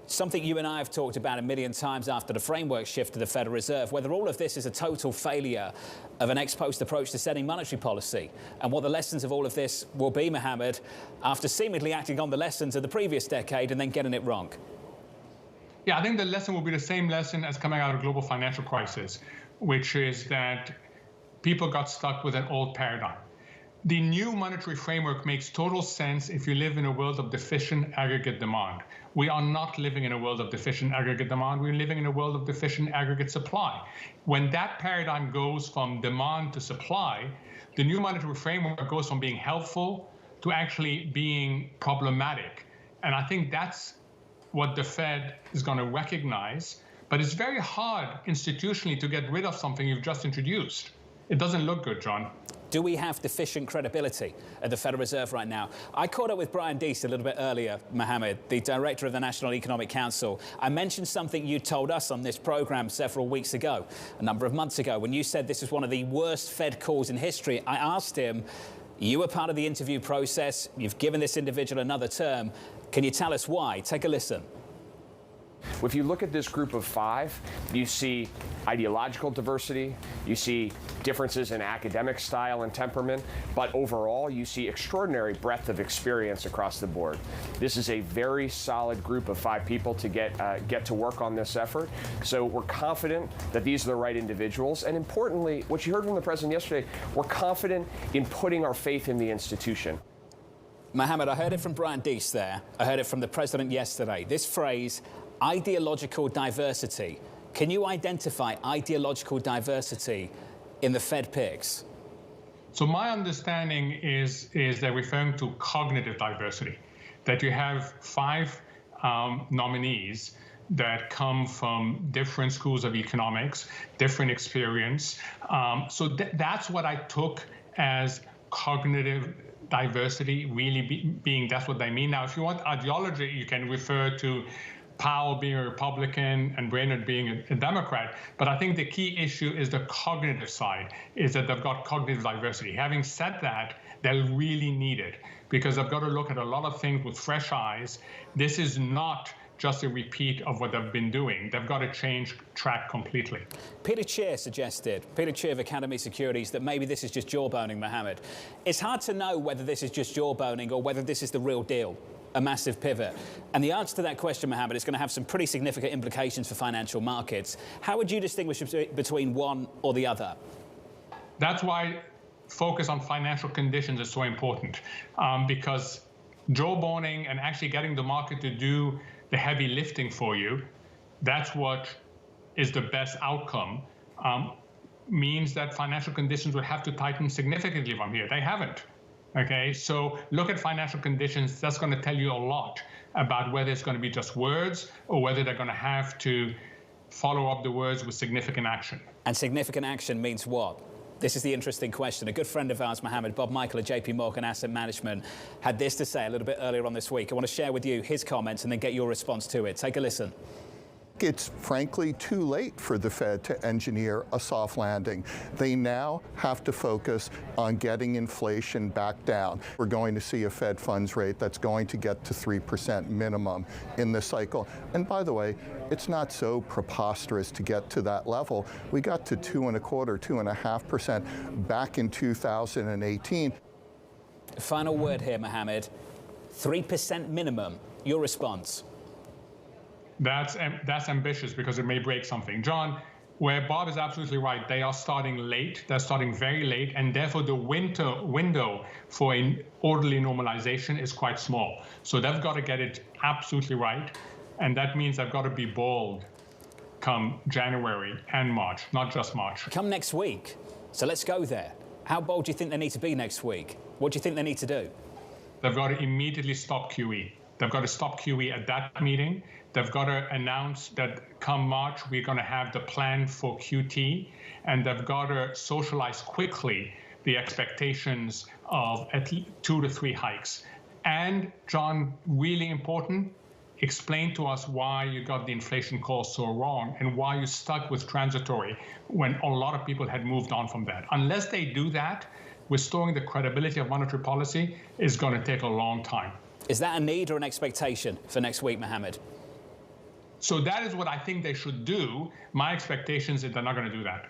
something you and I have talked about a million times after the framework shift to the Federal Reserve, whether all of this is a total failure of an ex-post approach to setting monetary policy, and what the lessons of all of this will be, Mohamed, after seemingly acting on the lessons of the previous decade and then getting it wrong. Yeah, I think the lesson will be the same lesson as coming out of the global financial crisis, which is that people got stuck with an old paradigm. The new monetary framework makes total sense if you live in a world of deficient aggregate demand. We are not living in a world of deficient aggregate demand. We're living in a world of deficient aggregate supply. When that paradigm goes from demand to supply, the new monetary framework goes from being helpful to actually being problematic. And I think that's what the Fed is going to recognize. But it's very hard institutionally to get rid of something you've just introduced. It doesn't look good, John. Do we have deficient credibility at the Federal Reserve right now? I caught up with Brian Deese a little bit earlier, Mohamed, the director of the National Economic Council. I mentioned something you told us on this program several weeks ago, a number of months ago, when you said this was one of the worst Fed calls in history. I asked him, you were part of the interview process. You've given this individual another term. Can you tell us why? Take a listen. If you look at this group of five, you see ideological diversity, you see differences in academic style and temperament, but overall you see extraordinary breadth of experience across the board. This is a very solid group of five people to get to work on this effort. So we're confident that these are the right individuals, and importantly, what you heard from the president yesterday, we're confident in putting our faith in the institution. Mohamed, I heard it from Brian Deese there. I heard it from the president yesterday. This phrase, ideological diversity. Can you identify ideological diversity in the Fed picks? So my understanding is they're referring to cognitive diversity, that you have five nominees that come from different schools of economics, different experience. So that's what I took as cognitive diversity, really being that's what they mean. Now, if you want ideology, you can refer to Powell being a Republican and Brainerd being a Democrat. But I think the key issue is the cognitive side, is that they've got cognitive diversity. Having said that, they'll really need it because they've got to look at a lot of things with fresh eyes. This is not just a repeat of what they've been doing. They've got to change track completely. Peter Cheer of Academy Securities, that maybe this is just jawboning, Mohamed. It's hard to know whether this is just jawboning or whether this is the real deal, a massive pivot. And the answer to that question, Mohamed, is going to have some pretty significant implications for financial markets. How would you distinguish between one or the other? That's why focus on financial conditions is so important, because jawboning and actually getting the market to do the heavy lifting for you, that's what is the best outcome, means that financial conditions would have to tighten significantly from here. They haven't. Okay, so look at financial conditions. That's going to tell you a lot about whether it's going to be just words or whether they're going to have to follow up the words with significant action. And significant action means what? This is the interesting question. A good friend of ours, Mohamed, Bob Michael at JP Morgan Asset Management, had this to say a little bit earlier on this week. I want to share with you his comments and then get your response to it. Take a listen. It's frankly too late for the Fed to engineer a soft landing. They now have to focus on getting inflation back down. We're going to see a Fed funds rate that's going to get to 3% minimum in this cycle. And by the way, it's not so preposterous to get to that level. We got to 2.25%, 2.5% back in 2018. Final word here, Mohamed. 3% minimum. Your response? That's ambitious because it may break something. John, where Bob is absolutely right, they are starting late. They're starting very late, and therefore the window for an orderly normalization is quite small. So they've got to get it absolutely right, and that means they've got to be bold come January and March, not just March. Come next week. So let's go there. How bold do you think they need to be next week? What do you think they need to do? They've got to immediately stop QE. They've got to stop QE at that meeting. They've got to announce that come March, we're going to have the plan for QT, and they've got to socialize quickly the expectations of at least 2 to 3 hikes. And, John, really important, explain to us why you got the inflation call so wrong and why you stuck with transitory when a lot of people had moved on from that. Unless they do that, restoring the credibility of monetary policy is going to take a long time. Is that a need or an expectation for next week, Mohamed? So that is what I think they should do. My expectation is that they're not going to do that.